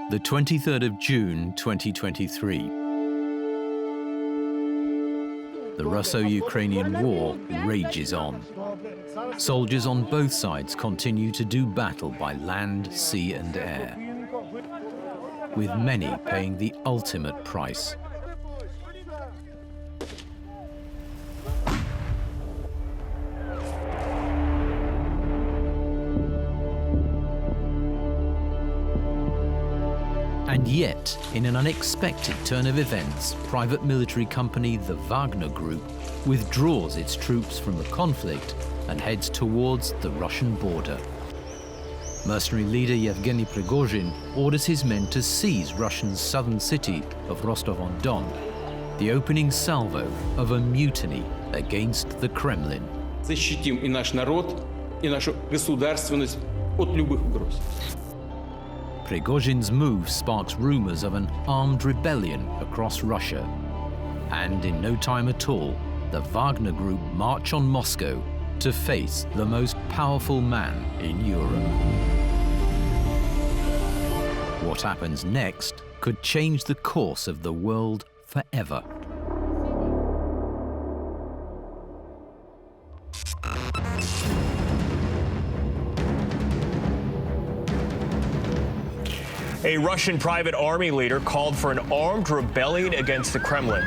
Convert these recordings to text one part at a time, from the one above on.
The 23rd of June 2023. The Russo-Ukrainian war rages on. Soldiers on both sides continue to do battle by land, sea and air, with many paying the ultimate price. And yet, in an unexpected turn of events, private military company the Wagner Group withdraws its troops from the conflict and heads towards the Russian border. Mercenary leader Yevgeny Prigozhin orders his men to seize Russia's southern city of Rostov-on-Don, the opening salvo of a mutiny against the Kremlin. Защитим и наш народ, и нашу государственность от любых угроз. Prigozhin's move sparks rumors of an armed rebellion across Russia. And in no time at all, the Wagner Group march on Moscow to face the most powerful man in Europe. What happens next could change the course of the world forever. A Russian private army leader called for an armed rebellion against the Kremlin.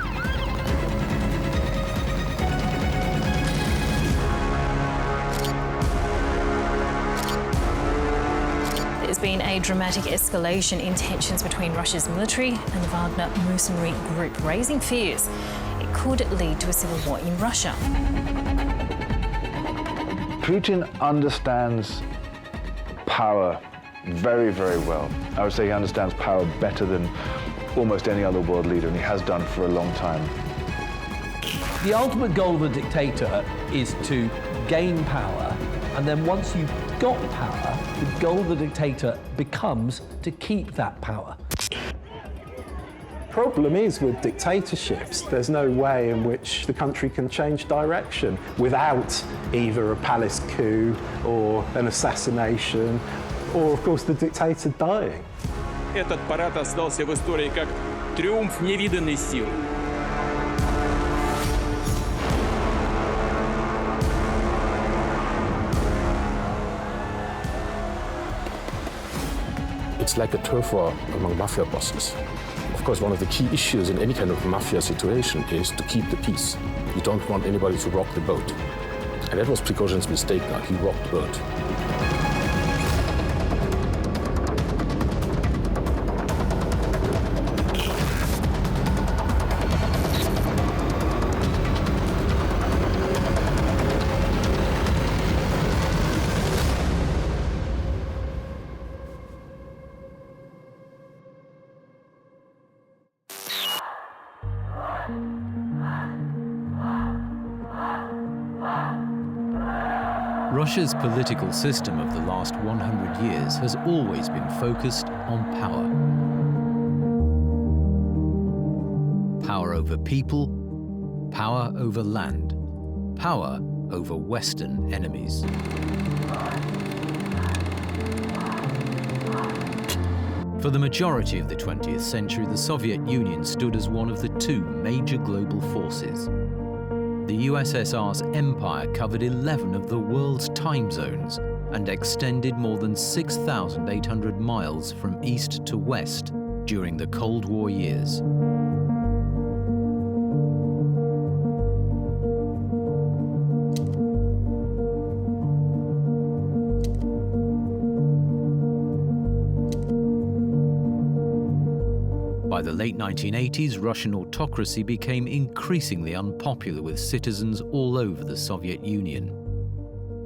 There's been a dramatic escalation in tensions between Russia's military and the Wagner mercenary group, raising fears it could lead to a civil war in Russia. Putin understands power very, very well. I would say he understands power better than almost any other world leader, and he has done for a long time. The ultimate goal of a dictator is to gain power, and then once you've got power, the goal of the dictator becomes to keep that power. Problem is, with dictatorships, there's no way in which the country can change direction without either a palace coup or an assassination, or, of course, the dictator dying. Этот парад остался в истории как триумф невиданной силы. It's like a turf war among mafia bosses. Of course, one of the key issues in any kind of mafia situation is to keep the peace. You don't want anybody to rock the boat. And that was Prigozhin's mistake now. He rocked the boat. Russia's political system of the last 100 years has always been focused on power. Power over people, power over land, power over Western enemies. For the majority of the 20th century, the Soviet Union stood as one of the two major global forces. The USSR's empire covered 11 of the world's time zones and extended more than 6,800 miles from east to west during the Cold War years. By the late 1980s, Russian autocracy became increasingly unpopular with citizens all over the Soviet Union.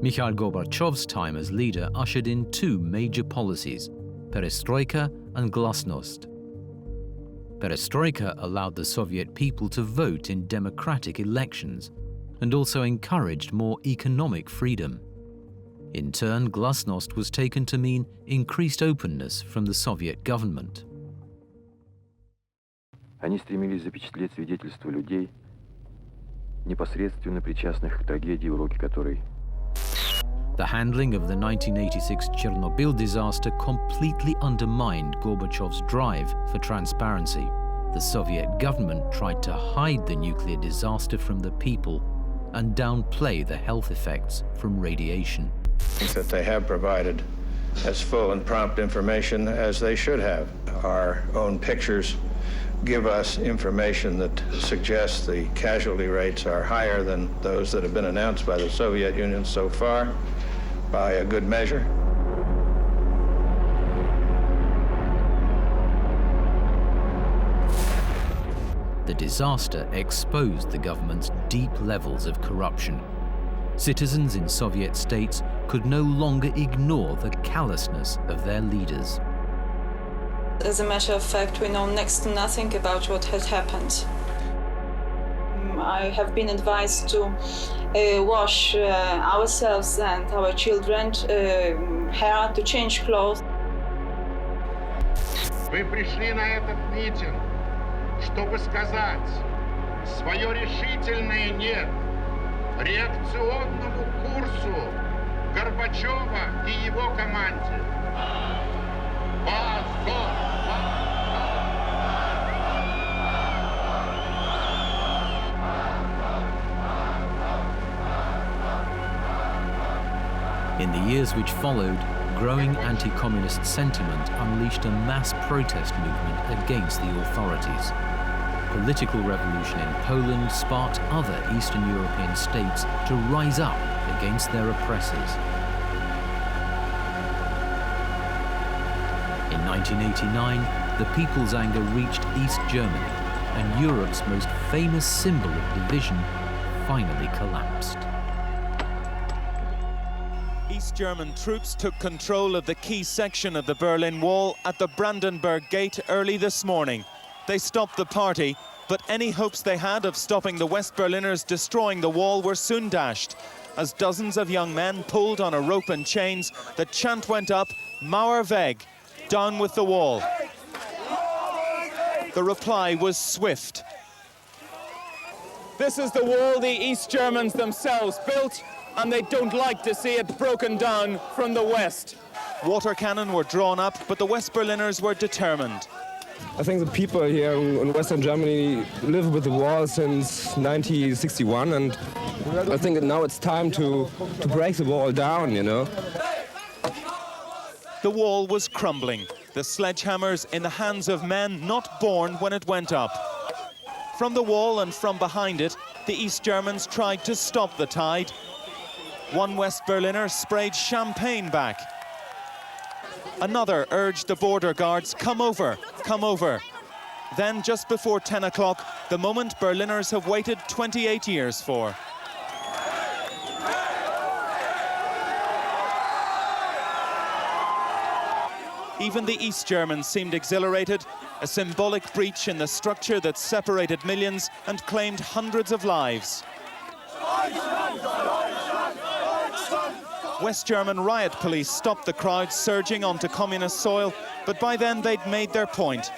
Mikhail Gorbachev's time as leader ushered in two major policies, perestroika and glasnost. Perestroika allowed the Soviet people to vote in democratic elections and also encouraged more economic freedom. In turn, glasnost was taken to mean increased openness from the Soviet government. Они стремились запечатлеть свидетельства людей, непосредственно причастных к трагедии, уроки которой The handling of the 1986 Chernobyl disaster completely undermined Gorbachev's drive for transparency. The Soviet government tried to hide the nuclear disaster from the people and downplay the health effects from radiation. That they have provided as full and prompt information as they should have. Our own pictures give us information that suggests the casualty rates are higher than those that have been announced by the Soviet Union so far, by a good measure. The disaster exposed the government's deep levels of corruption. Citizens in Soviet states could no longer ignore the callousness of their leaders. As a matter of fact, we know next to nothing about what has happened. I have been advised to wash ourselves and our children's hair, to change clothes. Вы пришли на этот митинг, чтобы сказать свое решительное «нет» реакционному курсу Горбачева и его команде. In the years which followed, growing anti-communist sentiment unleashed a mass protest movement against the authorities. Political revolution in Poland sparked other Eastern European states to rise up against their oppressors. In 1989, the people's anger reached East Germany, and Europe's most famous symbol of division finally collapsed. East German troops took control of the key section of the Berlin Wall at the Brandenburg Gate early this morning. They stopped the party, but any hopes they had of stopping the West Berliners destroying the wall were soon dashed. As dozens of young men pulled on a rope and chains, the chant went up, Mauer weg, down with the wall. The reply was swift. This is the wall the East Germans themselves built, and they don't like to see it broken down from the west. Water cannon were drawn up, but the West Berliners were determined. I think the people here in Western Germany live with the wall since 1961, and I think now it's time to break the wall down, you know. The wall was crumbling, the sledgehammers in the hands of men not born when it went up. From the wall and from behind it, the East Germans tried to stop the tide. One West Berliner sprayed champagne back. Another urged the border guards, come over, come over. Then, just before 10 o'clock, the moment Berliners have waited 28 years for. Even the East Germans seemed exhilarated, a symbolic breach in the structure that separated millions and claimed hundreds of lives. West German riot police stopped the crowd surging onto communist soil, but by then they'd made their point.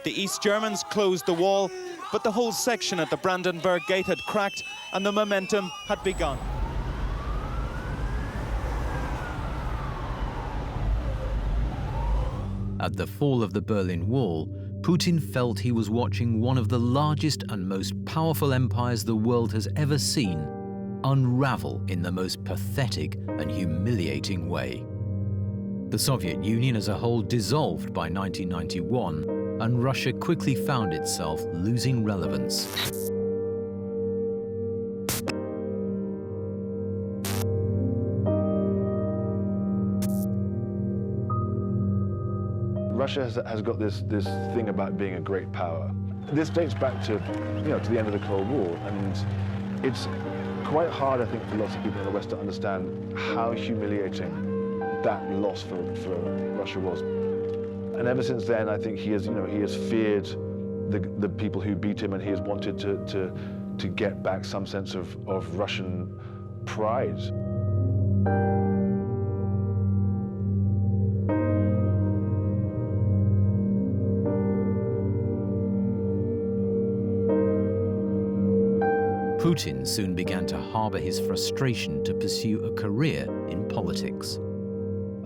The East Germans closed the wall, but the whole section at the Brandenburg Gate had cracked and the momentum had begun. At the fall of the Berlin Wall, Putin felt he was watching one of the largest and most powerful empires the world has ever seen unravel in the most pathetic and humiliating way. The Soviet Union as a whole dissolved by 1991, and Russia quickly found itself losing relevance. Russia has got this thing about being a great power. This dates back to, to the end of the Cold War, and it's quite hard, I think, for lots of people in the West to understand how humiliating that loss for Russia was. And ever since then, I think he has feared the people who beat him, and he has wanted to get back some sense of Russian pride. Putin soon began to harbor his frustration to pursue a career in politics.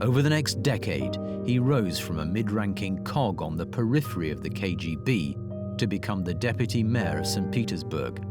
Over the next decade, he rose from a mid-ranking cog on the periphery of the KGB to become the deputy mayor of St. Petersburg.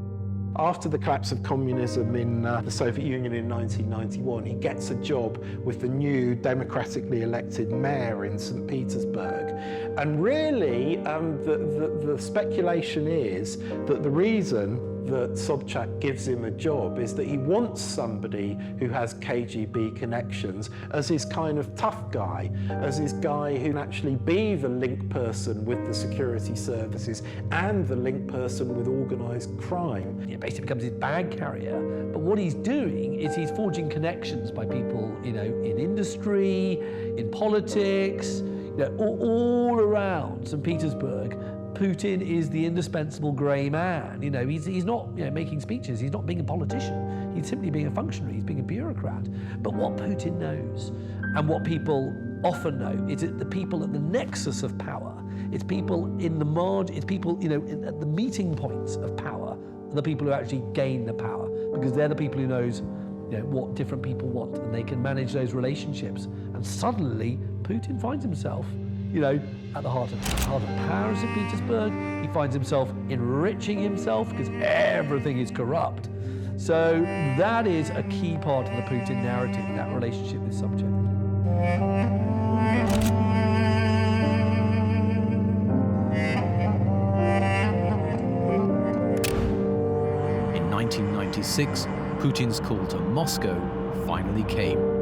After the collapse of communism in the Soviet Union in 1991, he gets a job with the new democratically elected mayor in St. Petersburg. And really, the speculation is that the reason that Sobchak gives him a job is that he wants somebody who has KGB connections as his kind of tough guy, as his guy who can actually be the link person with the security services and the link person with organised crime. It basically becomes his bag carrier, but what he's doing is he's forging connections by people, you know, in industry, in politics, you know, all around St. Petersburg. Putin is the indispensable grey man. You know, he's not, you know, making speeches. He's not being a politician. He's simply being a functionary. He's being a bureaucrat. But what Putin knows, and what people often know, is that the people at the nexus of power, it's people in the margin, it's people, you know, at the meeting points of power, are the people who actually gain the power, because they're the people who knows, you know, what different people want, and they can manage those relationships. And suddenly, Putin finds himself, you know, at the heart of power in St. Petersburg. He finds himself enriching himself because everything is corrupt. So that is a key part of the Putin narrative, that relationship with Sobchak. In 1996, Putin's call to Moscow finally came.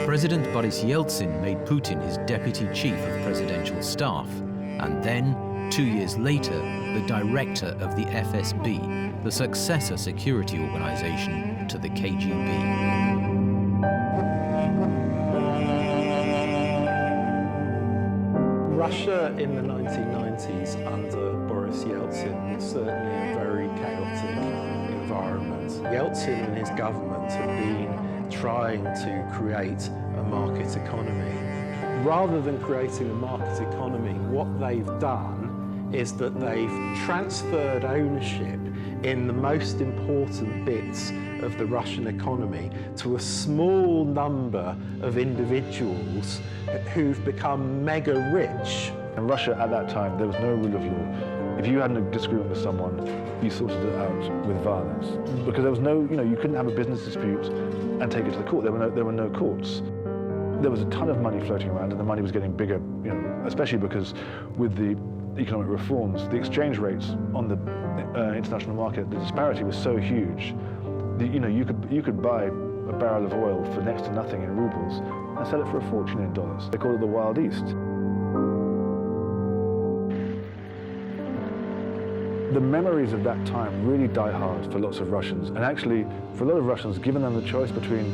President Boris Yeltsin made Putin his deputy chief of presidential staff, and then, 2 years later, the director of the FSB, the successor security organization to the KGB. Russia in the 1990s under Boris Yeltsin was certainly a very chaotic environment. Yeltsin and his government have been trying to create a market economy. Rather than creating a market economy, what they've done is that they've transferred ownership in the most important bits of the Russian economy to a small number of individuals who've become mega rich. In Russia at that time, there was no rule of law. If you had a disagreement with someone, you sorted it out with violence. Because there was no, you know, you couldn't have a business dispute and take it to the court. There were no courts. There was a ton of money floating around, and the money was getting bigger, you know, especially because with the economic reforms, the exchange rates on the international market, the disparity was so huge that, you know, you could buy a barrel of oil for next to nothing in rubles and sell it for a fortune in dollars. They call it the Wild East. The memories of that time really die hard for lots of Russians, and actually, for a lot of Russians, given them the choice between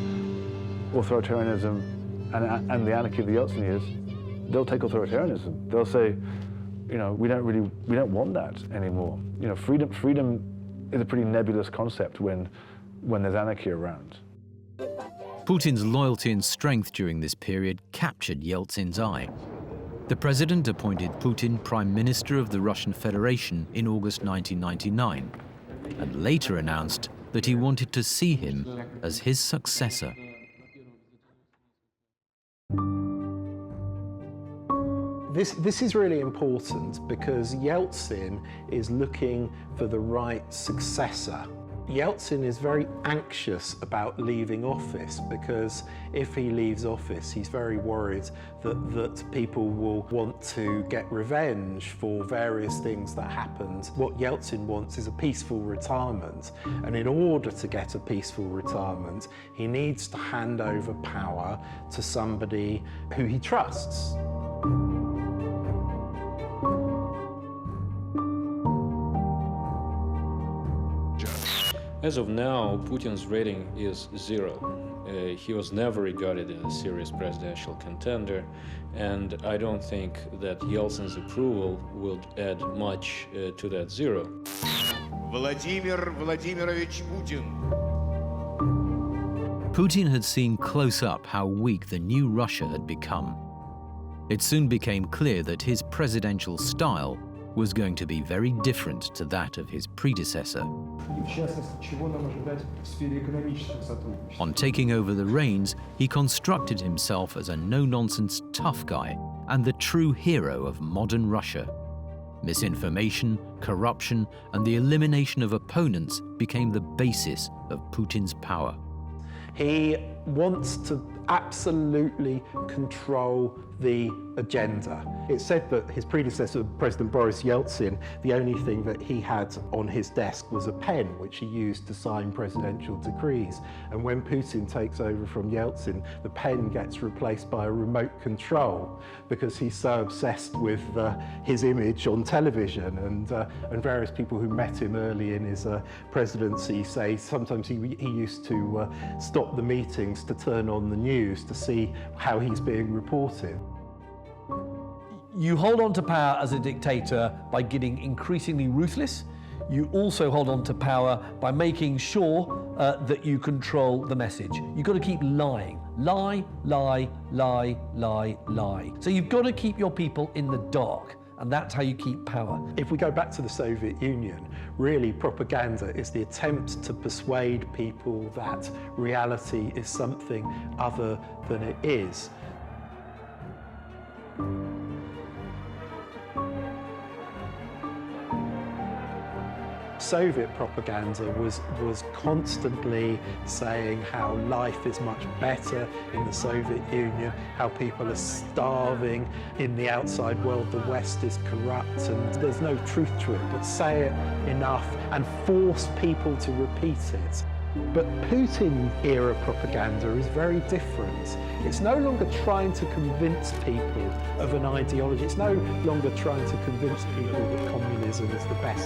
authoritarianism and the anarchy of the Yeltsin years, they'll take authoritarianism. They'll say, you know, we don't want that anymore. You know, freedom is a pretty nebulous concept when there's anarchy around. Putin's loyalty and strength during this period captured Yeltsin's eye. The president appointed Putin Prime Minister of the Russian Federation in August 1999, and later announced that he wanted to see him as his successor. This is really important because Yeltsin is looking for the right successor. Yeltsin is very anxious about leaving office because if he leaves office, he's very worried that people will want to get revenge for various things that happened. What Yeltsin wants is a peaceful retirement, and in order to get a peaceful retirement, he needs to hand over power to somebody who he trusts. As of now, Putin's rating is 0. He was never regarded as a serious presidential contender, and I don't think that Yeltsin's approval will add much to that 0. Vladimir Vladimirovich Putin. Putin had seen close up how weak the new Russia had become. It soon became clear that his presidential style was going to be very different to that of his predecessor. On taking over the reins, he constructed himself as a no-nonsense tough guy and the true hero of modern Russia. Misinformation, corruption, and the elimination of opponents became the basis of Putin's power. He wants to absolutely control the agenda. It's said that his predecessor, President Boris Yeltsin, the only thing that he had on his desk was a pen, which he used to sign presidential decrees. And when Putin takes over from Yeltsin, the pen gets replaced by a remote control because he's so obsessed with his image on television. And various people who met him early in his presidency say sometimes he used to stop the meetings to turn on the news to see how he's being reported. You hold on to power as a dictator by getting increasingly ruthless. You also hold on to power by making sure that you control the message. You've got to keep lying. Lie, lie, lie, lie, lie. So you've got to keep your people in the dark, and that's how you keep power. If we go back to the Soviet Union, really propaganda is the attempt to persuade people that reality is something other than it is. Soviet propaganda was constantly saying how life is much better in the Soviet Union, how people are starving in the outside world, the West is corrupt and there's no truth to it, but say it enough and force people to repeat it. But Putin-era propaganda is very different. It's no longer trying to convince people of an ideology. It's no longer trying to convince people that communism is the best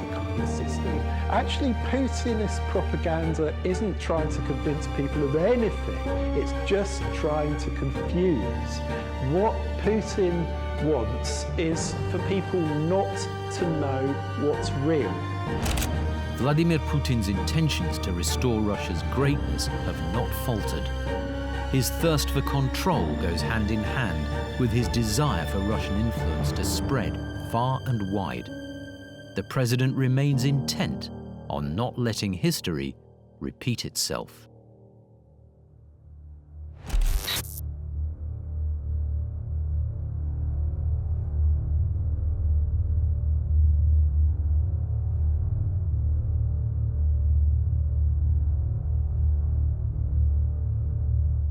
system. Actually, Putinist propaganda isn't trying to convince people of anything. It's just trying to confuse. What Putin wants is for people not to know what's real. Vladimir Putin's intentions to restore Russia's greatness have not faltered. His thirst for control goes hand in hand with his desire for Russian influence to spread far and wide. The president remains intent on not letting history repeat itself.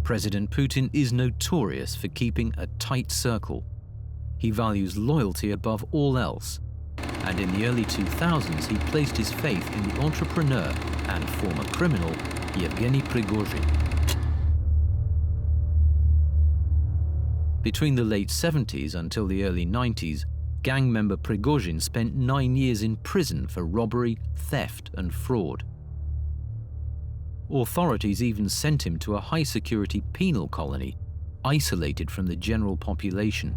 President Putin is notorious for keeping a tight circle. He values loyalty above all else, and in the early 2000s he placed his faith in the entrepreneur and former criminal Yevgeny Prigozhin. Between the late 70s until the early 90s, gang member Prigozhin spent 9 years in prison for robbery, theft and fraud. Authorities even sent him to a high-security penal colony, isolated from the general population.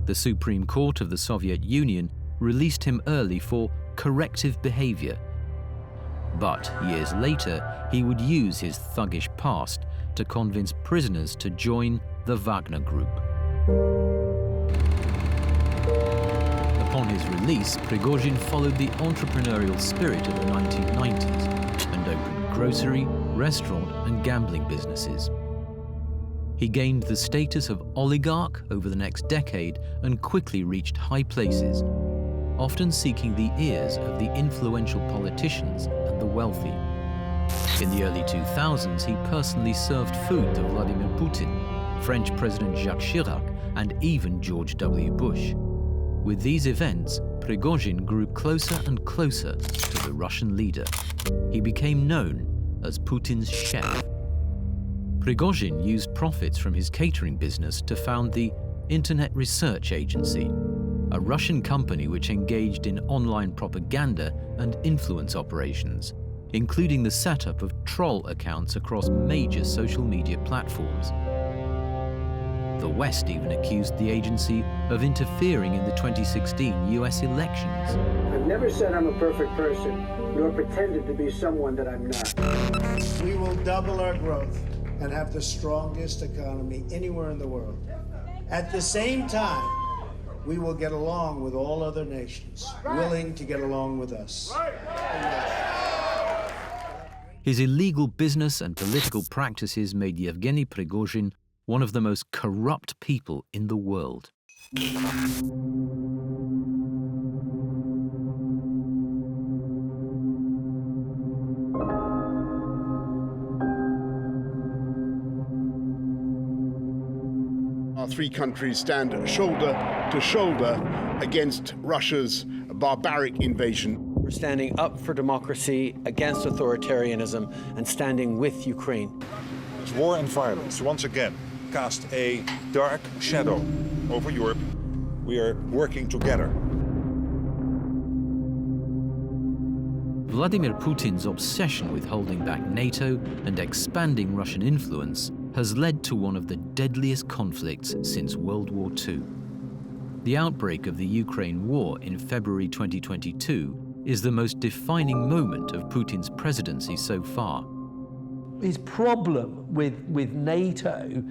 The Supreme Court of the Soviet Union released him early for corrective behavior. But years later, he would use his thuggish past to convince prisoners to join the Wagner Group. Upon his release, Prigozhin followed the entrepreneurial spirit of the 1990s and opened grocery, restaurant and gambling businesses. He gained the status of oligarch over the next decade and quickly reached high places, often seeking the ears of the influential politicians and the wealthy. In the early 2000s, he personally served food to Vladimir Putin, French President Jacques Chirac, and even George W. Bush. With these events, Prigozhin grew closer and closer to the Russian leader. He became known as Putin's chef. Prigozhin used profits from his catering business to found the Internet Research Agency, a Russian company which engaged in online propaganda and influence operations, including the setup of troll accounts across major social media platforms. The West even accused the agency of interfering in the 2016 US elections. I've never said I'm a perfect person, nor pretended to be someone that I'm not. We will double our growth and have the strongest economy anywhere in the world. At the same time, we will get along with all other nations, willing to get along with us. His illegal business and political practices made Yevgeny Prigozhin one of the most corrupt people in the world. Our three countries stand shoulder to shoulder against Russia's barbaric invasion. We're standing up for democracy, against authoritarianism, and standing with Ukraine. War and violence once again cast a dark shadow over Europe. We are working together. Vladimir Putin's obsession with holding back NATO and expanding Russian influence has led to one of the deadliest conflicts since World War II. The outbreak of the Ukraine war in February 2022 is the most defining moment of Putin's presidency so far. His problem with NATO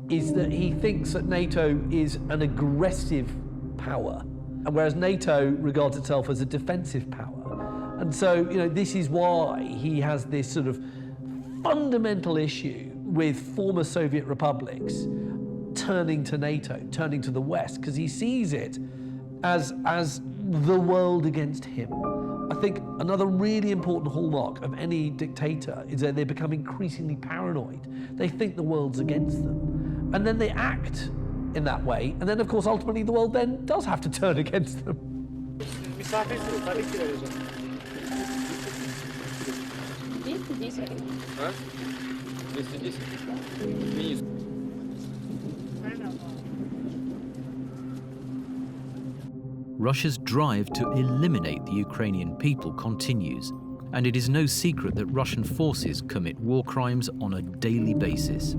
is that he thinks that NATO is an aggressive power, and whereas NATO regards itself as a defensive power. And so, this is why he has this sort of fundamental issue with former Soviet republics turning to NATO, turning to the West, because he sees it as the world against him. I think another really important hallmark of any dictator is that they become increasingly paranoid. They think the world's against them. And then they act in that way. And then, of course, ultimately the world then does have to turn against them. Russia's drive to eliminate the Ukrainian people continues, and it is no secret that Russian forces commit war crimes on a daily basis.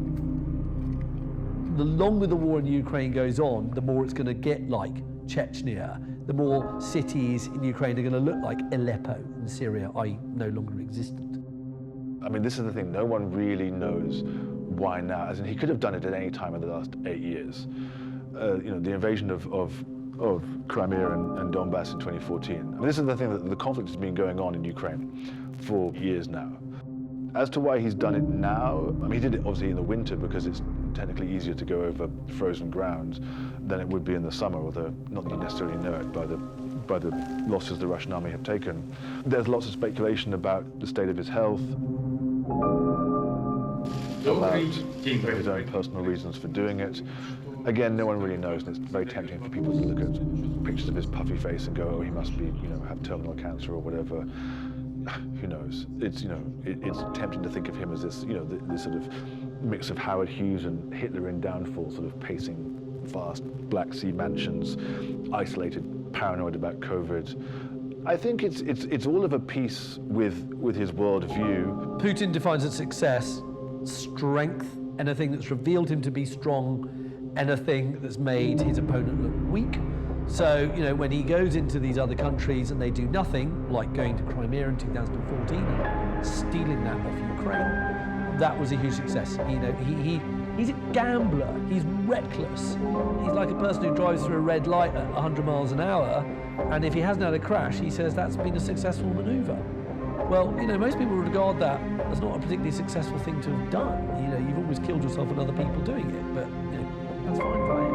The longer the war in Ukraine goes on, the more it's going to get like Chechnya, the more cities in Ukraine are going to look like Aleppo in Syria, i.e. no longer existent. I mean, this is the thing, no one really knows why now. As in, he could have done it at any time in the last 8 years. The invasion of Crimea and Donbass in 2014. I mean, this is the thing, that the conflict has been going on in Ukraine for years now. As to why he's done it now, I mean, he did it obviously in the winter because it's technically easier to go over frozen ground than it would be in the summer, although not that you necessarily know it by the losses the Russian army have taken. There's lots of speculation about the state of his health, about his own personal reasons for doing it. Again, no one really knows, and it's very tempting for people to look at pictures of his puffy face and go, oh, he must be, have terminal cancer or whatever. Who knows? It's tempting to think of him as this, this sort of mix of Howard Hughes and Hitler in downfall, sort of pacing vast Black Sea mansions, isolated, paranoid about COVID. I think it's all of a piece with his worldview. Putin defines as success strength, anything that's revealed him to be strong, anything that's made his opponent look weak. So, when he goes into these other countries and they do nothing, like going to Crimea in 2014 and stealing that off Ukraine, that was a huge success. He's a gambler, he's reckless. He's like a person who drives through a red light at 100 miles an hour, and if he hasn't had a crash, he says that's been a successful maneuver. Well, most people regard that as not a particularly successful thing to have done. You've always killed yourself and other people doing it, but that's fine for him.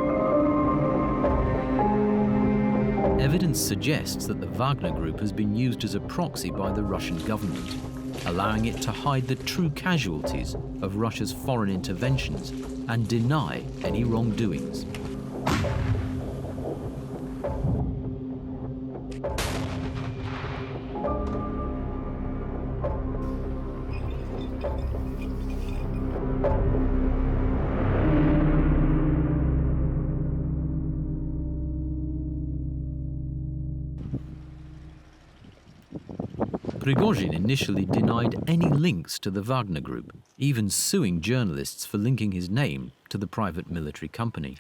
Evidence suggests that the Wagner Group has been used as a proxy by the Russian government, allowing it to hide the true casualties of Russia's foreign interventions and deny any wrongdoings. Prigozhin initially denied any links to the Wagner Group, even suing journalists for linking his name to to the private military company.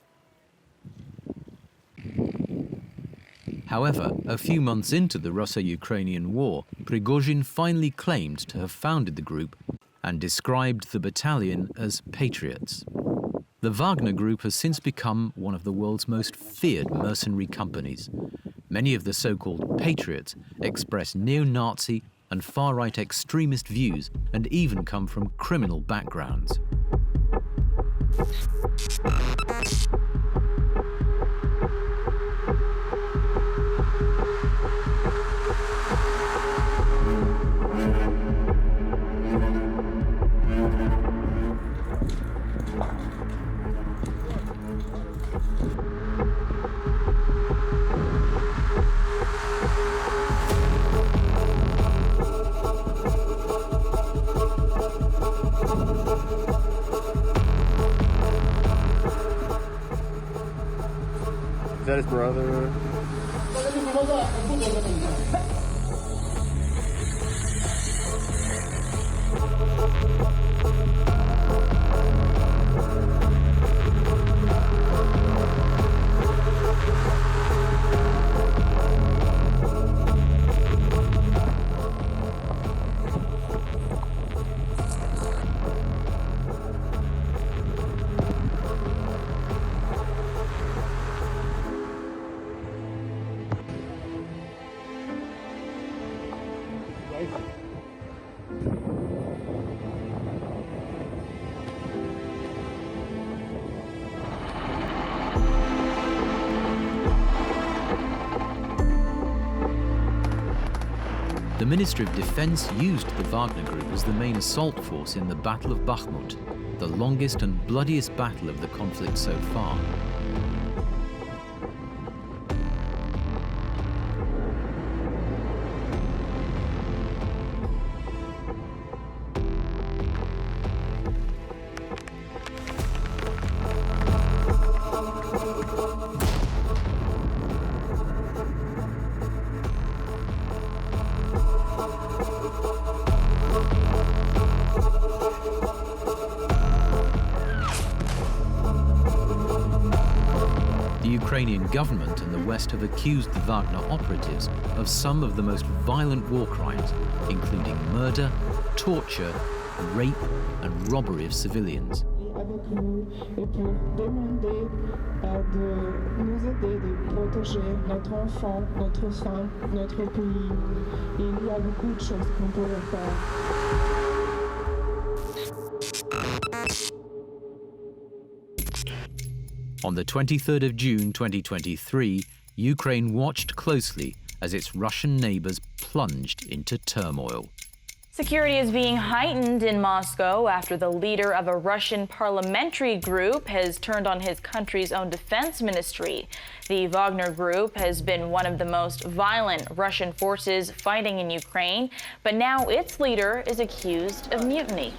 However, a few months into the Russo-Ukrainian war, Prigozhin finally claimed to have founded the group and described the battalion as patriots. The Wagner Group has since become one of the world's most feared mercenary companies. Many of the so-called patriots express neo-Nazi and far-right extremist views and even come from criminal backgrounds. Is that his brother? The Ministry of Defense used the Wagner Group as the main assault force in the Battle of Bakhmut, the longest and bloodiest battle of the conflict so far. The Ukrainian government and the West have accused the Wagner operatives of some of the most violent war crimes, including murder, torture, rape, and robbery of civilians. On the 23rd of June 2023, Ukraine watched closely as its Russian neighbors plunged into turmoil. Security is being heightened in Moscow after the leader of a Russian parliamentary group has turned on his country's own defense ministry. The Wagner Group has been one of the most violent Russian forces fighting in Ukraine, but now its leader is accused of mutiny.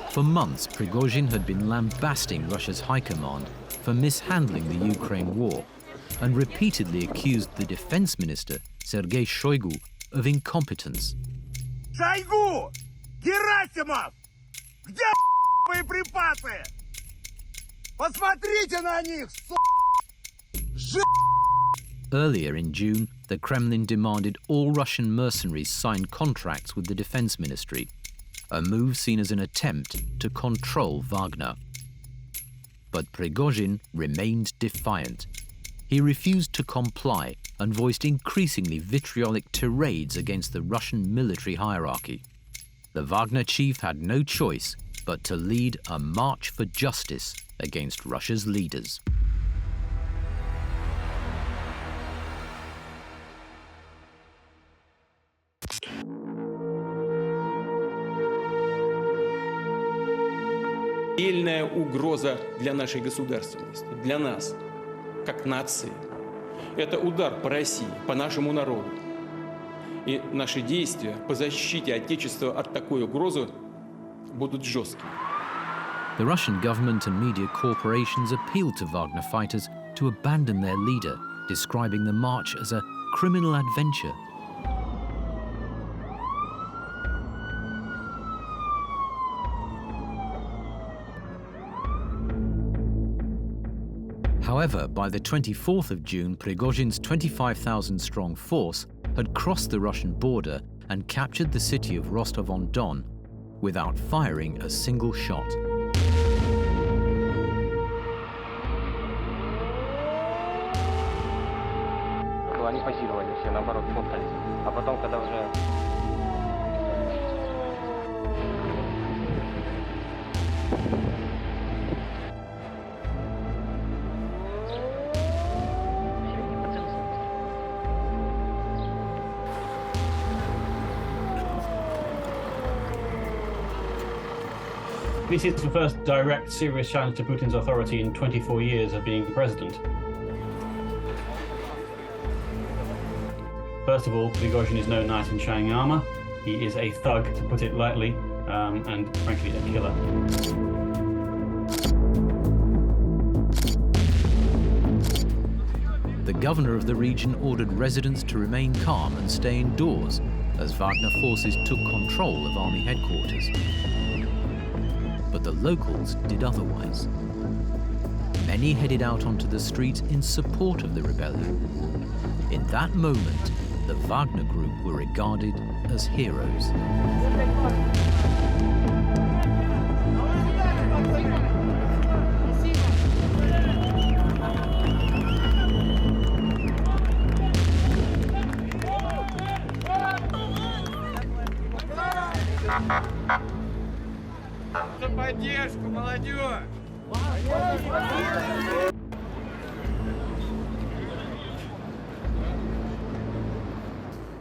For months, Prigozhin had been lambasting Russia's high command for mishandling the Ukraine war and repeatedly accused the defense minister, Sergei Shoigu, of incompetence. Шойгу! Герасимов! Где боеприпасы? Посмотрите на них, Earlier in June, the Kremlin demanded all Russian mercenaries sign contracts with the defense ministry, a move seen as an attempt to control Wagner. But Prigozhin remained defiant. He refused to comply and voiced increasingly vitriolic tirades against the Russian military hierarchy. The Wagner chief had no choice but to lead a march for justice against Russia's leaders. Реальная угроза для нашей государственности, для нас, как нации. Это удар по России, по нашему народу. И наши действия по защите Отечества от такой угрозы будут жесткими. The Russian government and media corporations appealed to Wagner fighters to abandon their leader, describing the march as a criminal adventure. However, by the 24th of June, Prigozhin's 25,000-strong force had crossed the Russian border and captured the city of Rostov-on-Don without firing a single shot. Они позировали все, наоборот, фоткались. А потом, когда уже... This is the first direct, serious challenge to Putin's authority in 24 years of being president. First of all, Prigozhin is no knight in shining armor. He is a thug, to put it lightly, and frankly, a killer. The governor of the region ordered residents to remain calm and stay indoors as Wagner forces took control of army headquarters. But the locals did otherwise. Many headed out onto the streets in support of the rebellion. In that moment, the Wagner Group were regarded as heroes. За поддержку, молодежь!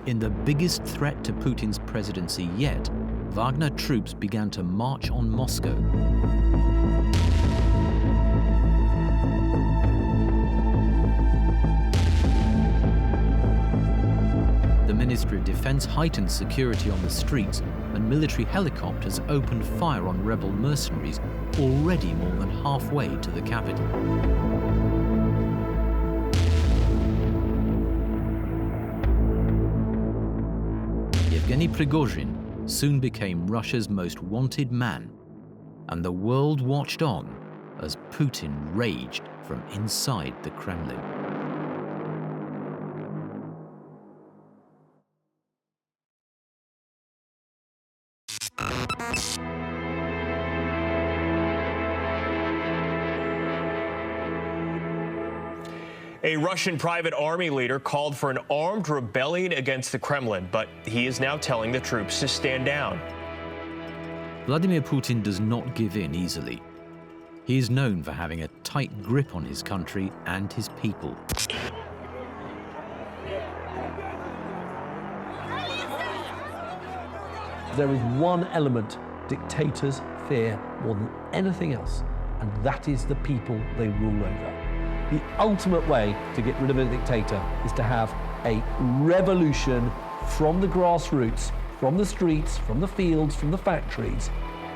In the biggest threat to Putin's presidency yet, Wagner troops began to march on Moscow. The Ministry of Defense heightened security on the streets, and military helicopters opened fire on rebel mercenaries already more than halfway to the capital. Yevgeny Prigozhin soon became Russia's most wanted man, and the world watched on as Putin raged from inside the Kremlin. A Russian private army leader called for an armed rebellion against the Kremlin, but he is now telling the troops to stand down. Vladimir Putin does not give in easily. He is known for having a tight grip on his country and his people. There is one element dictators fear more than anything else, and that is the people they rule over. The ultimate way to get rid of a dictator is to have a revolution from the grassroots, from the streets, from the fields, from the factories,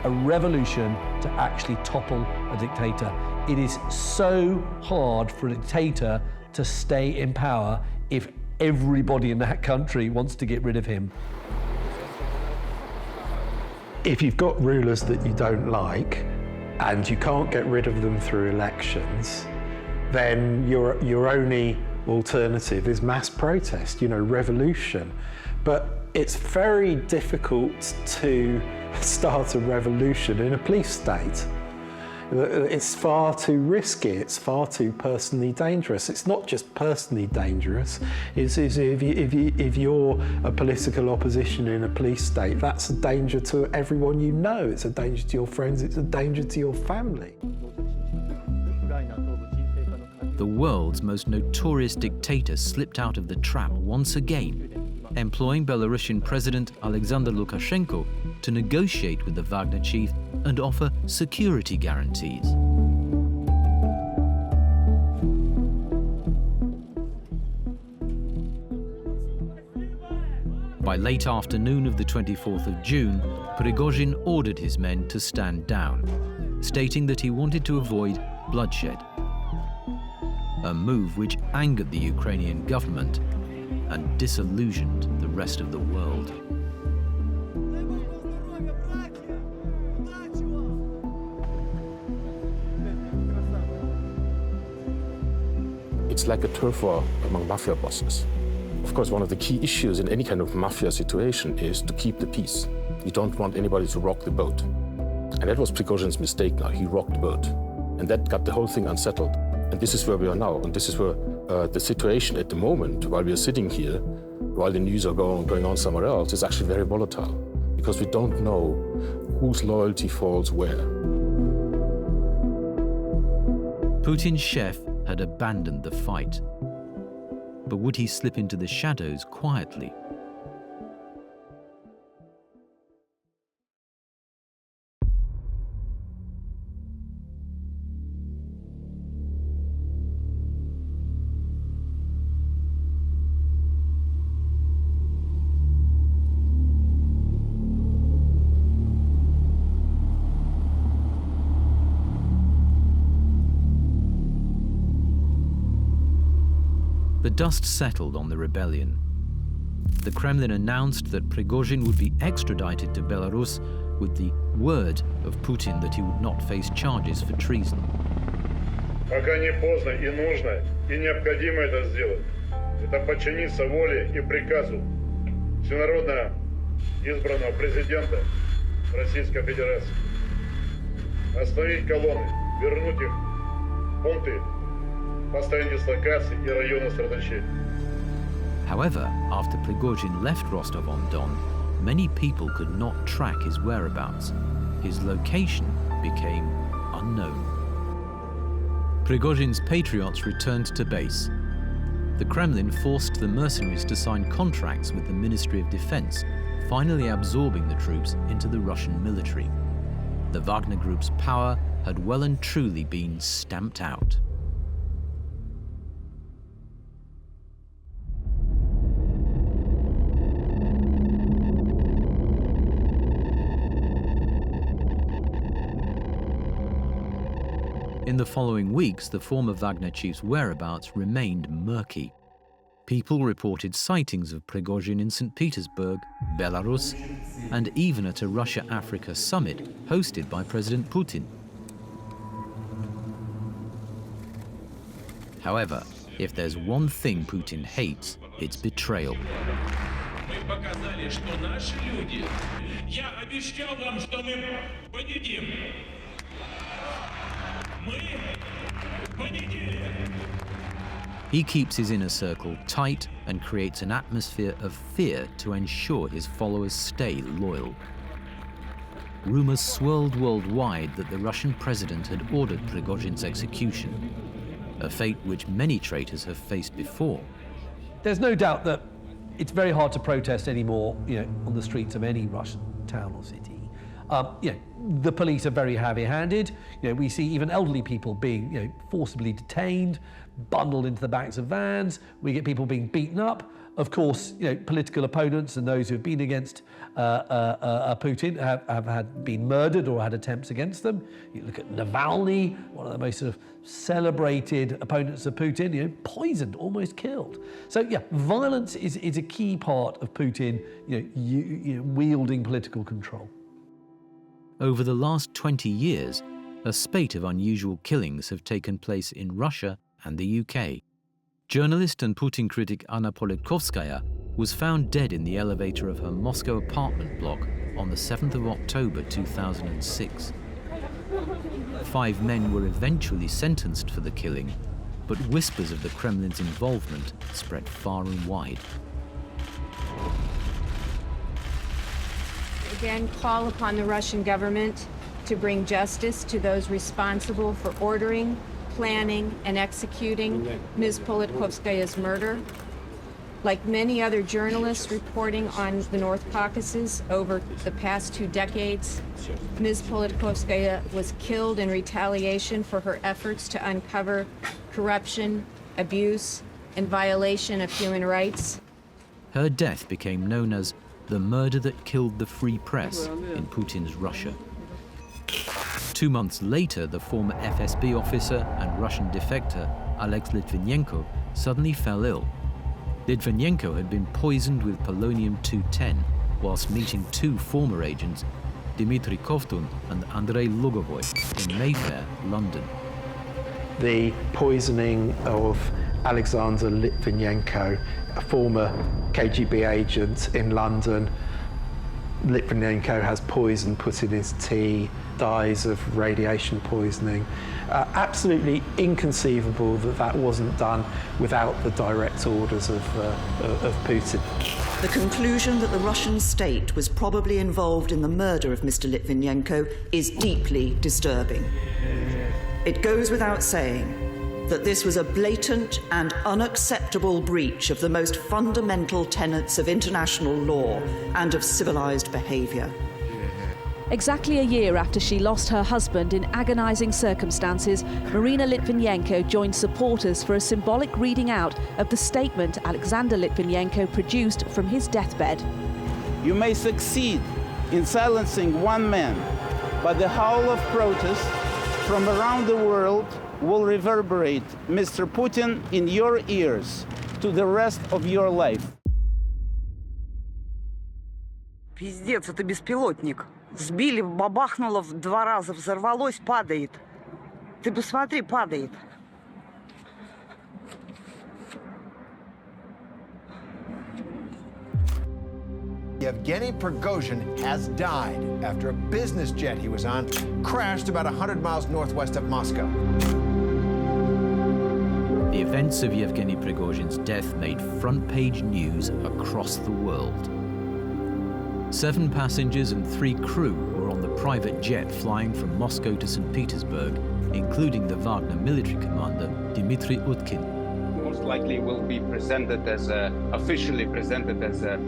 a revolution to actually topple a dictator. It is so hard for a dictator to stay in power if everybody in that country wants to get rid of him. If you've got rulers that you don't like and you can't get rid of them through elections, then your only alternative is mass protest, revolution. But it's very difficult to start a revolution in a police state. It's far too risky, it's far too personally dangerous. It's not just personally dangerous, it's if you're a political opposition in a police state, that's a danger to everyone you know. It's a danger to your friends, it's a danger to your family. The world's most notorious dictator slipped out of the trap once again, employing Belarusian President Alexander Lukashenko to negotiate with the Wagner chief and offer security guarantees. By late afternoon of the 24th of June, Prigozhin ordered his men to stand down, stating that he wanted to avoid bloodshed. A move which angered the Ukrainian government and disillusioned the rest of the world. it's like a turf war among mafia bosses. Of course, one of the key issues in any kind of mafia situation is to keep the peace. You don't want anybody to rock the boat. And that was Prigozhin's mistake now. He rocked the boat. And that got the whole thing unsettled. And this is where we are now. And this is where the situation at the moment, while we are sitting here, while the news are going on somewhere else, is actually very volatile. Because we don't know whose loyalty falls where. Putin's chef had abandoned the fight. But would he slip into the shadows quietly? The dust settled on the rebellion. The Kremlin announced that Prigozhin would be extradited to Belarus with the word of Putin that he would not face charges for treason. Пока не поздно и нужно, и необходимо это сделать. Это подчиниться воле и приказу всенародно избранного президента Российской Федерации. Остановить колонны, вернуть их в пункты постоянной дислокации и района сосредоточения. However, after Prigozhin left Rostov-on-Don, many people could not track his whereabouts. His location became unknown. Prigozhin's patriots returned to base. The Kremlin forced the mercenaries to sign contracts with the Ministry of Defense, finally absorbing the troops into the Russian military. The Wagner Group's power had well and truly been stamped out. In the following weeks, the former Wagner chief's whereabouts remained murky. People reported sightings of Prigozhin in St. Petersburg, Belarus, and even at a Russia-Africa summit hosted by President Putin. However, if there's one thing Putin hates, it's betrayal. He keeps his inner circle tight and creates an atmosphere of fear to ensure his followers stay loyal. Rumors swirled worldwide that the Russian president had ordered Prigozhin's execution, a fate which many traitors have faced before. There's no doubt that it's very hard to protest anymore, on the streets of any Russian town or city. The police are very heavy-handed. We see even elderly people being, forcibly detained, bundled into the backs of vans. We get people being beaten up. Of course, political opponents and those who have been against Putin have been murdered or had attempts against them. You look at Navalny, one of the most sort of celebrated opponents of Putin, poisoned, almost killed. So violence is a key part of Putin, wielding political control. Over the last 20 years, a spate of unusual killings have taken place in Russia and the UK. Journalist and Putin critic Anna Politkovskaya was found dead in the elevator of her Moscow apartment block on the 7th of October 2006. 5 men were eventually sentenced for the killing, but whispers of the Kremlin's involvement spread far and wide. Again, call upon the Russian government to bring justice to those responsible for ordering, planning, and executing Ms. Politkovskaya's murder. Like many other journalists reporting on the North Caucasus over the past 2 decades, Ms. Politkovskaya was killed in retaliation for her efforts to uncover corruption, abuse, and violation of human rights. Her death became known as the murder that killed the free press in Putin's Russia. 2 months later, the former FSB officer and Russian defector Alex Litvinenko suddenly fell ill. Litvinenko had been poisoned with polonium-210 whilst meeting 2 former agents, Dmitry Kovtun and Andrei Lugovoy, in Mayfair, London. The poisoning of Alexander Litvinenko, a former KGB agent in London. Litvinenko has poison put in his tea, dies of radiation poisoning. Absolutely inconceivable that that wasn't done without the direct orders of Putin. The conclusion that the Russian state was probably involved in the murder of Mr. Litvinenko is deeply disturbing. It goes without saying that this was a blatant and unacceptable breach of the most fundamental tenets of international law and of civilized behavior. Exactly a year after she lost her husband in agonizing circumstances, Marina Litvinenko joined supporters for a symbolic reading out of the statement Alexander Litvinenko produced from his deathbed. You may succeed in silencing one man, but the howl of protest from around the world will reverberate, Mr. Putin, in your ears to the rest of your life. Пиздец, это беспилотник. Сбили, бабахнуло 2 раза, взорвалось, падает. Ты посмотри, падает. Yevgeny Prigozhin has died after a business jet he was on crashed about 100 miles northwest of Moscow. The events of Yevgeny Prigozhin's death made front-page news across the world. 7 passengers and 3 crew were on the private jet flying from Moscow to St. Petersburg, including the Wagner military commander, Dmitry Utkin. Most likely will be presented as officially presented as a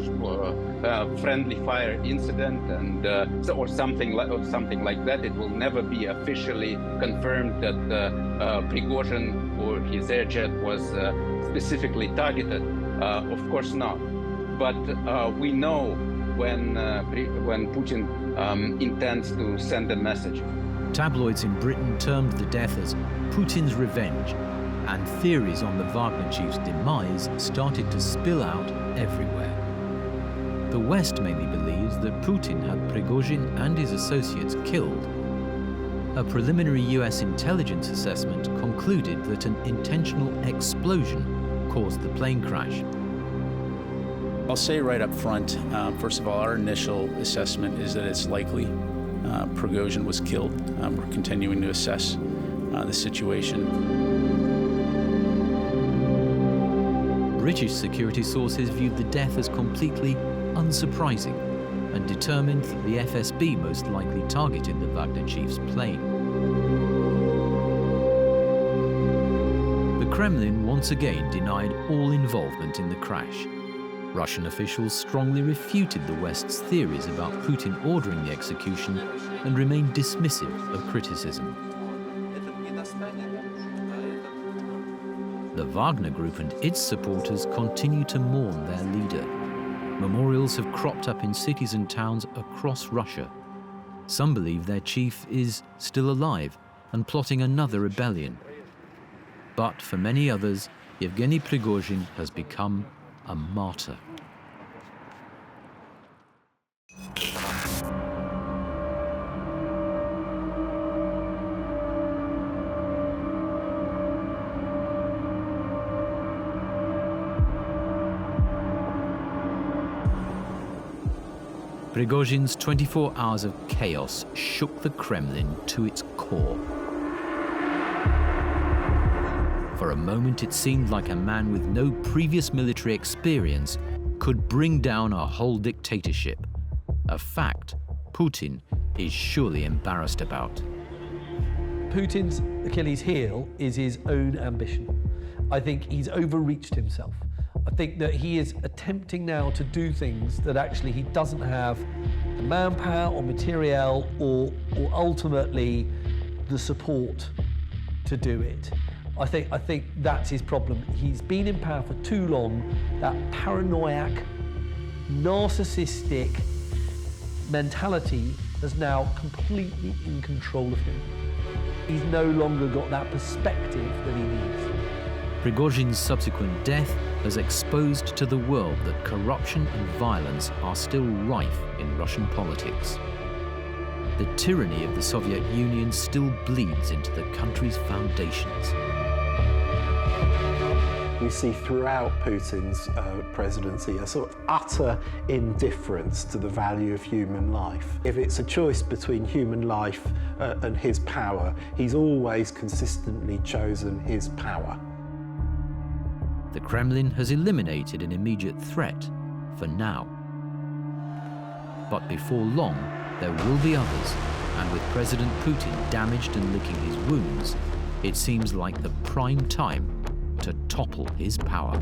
friendly fire incident, and or something like that. It will never be officially confirmed that Prigozhin or his air jet was specifically targeted. Of course not. But we know when Putin intends to send a message. Tabloids in Britain termed the death as Putin's revenge, and theories on the Wagner chief's demise started to spill out everywhere. The West mainly believes that Putin had Prigozhin and his associates killed. A preliminary US intelligence assessment concluded that an intentional explosion caused the plane crash. I'll say right up front, first of all, our initial assessment is that it's likely Prigozhin was killed. We're continuing to assess the situation. British security sources viewed the death as completely unsurprising and determined that the FSB most likely targeted the Wagner chief's plane. The Kremlin once again denied all involvement in the crash. Russian officials strongly refuted the West's theories about Putin ordering the execution and remained dismissive of criticism. The Wagner Group and its supporters continue to mourn their leader. Memorials have cropped up in cities and towns across Russia. Some believe their chief is still alive and plotting another rebellion. But for many others, Yevgeny Prigozhin has become a martyr. Prigozhin's 24 hours of chaos shook the Kremlin to its core. For a moment, it seemed like a man with no previous military experience could bring down a whole dictatorship. A fact Putin is surely embarrassed about. Putin's Achilles heel is his own ambition. I think he's overreached himself. I think that he is attempting now to do things that actually he doesn't have the manpower or materiel or ultimately the support to do it. I think that's his problem. He's been in power for too long. That paranoiac, narcissistic mentality is now completely in control of him. He's no longer got that perspective that he needs. Prigozhin's subsequent death has exposed to the world that corruption and violence are still rife in Russian politics. The tyranny of the Soviet Union still bleeds into the country's foundations. we see throughout Putin's presidency a sort of utter indifference to the value of human life. If it's a choice between human life and his power, he's always consistently chosen his power. The Kremlin has eliminated an immediate threat for now. But before long, there will be others, and with President Putin damaged and licking his wounds, it seems like the prime time to topple his power.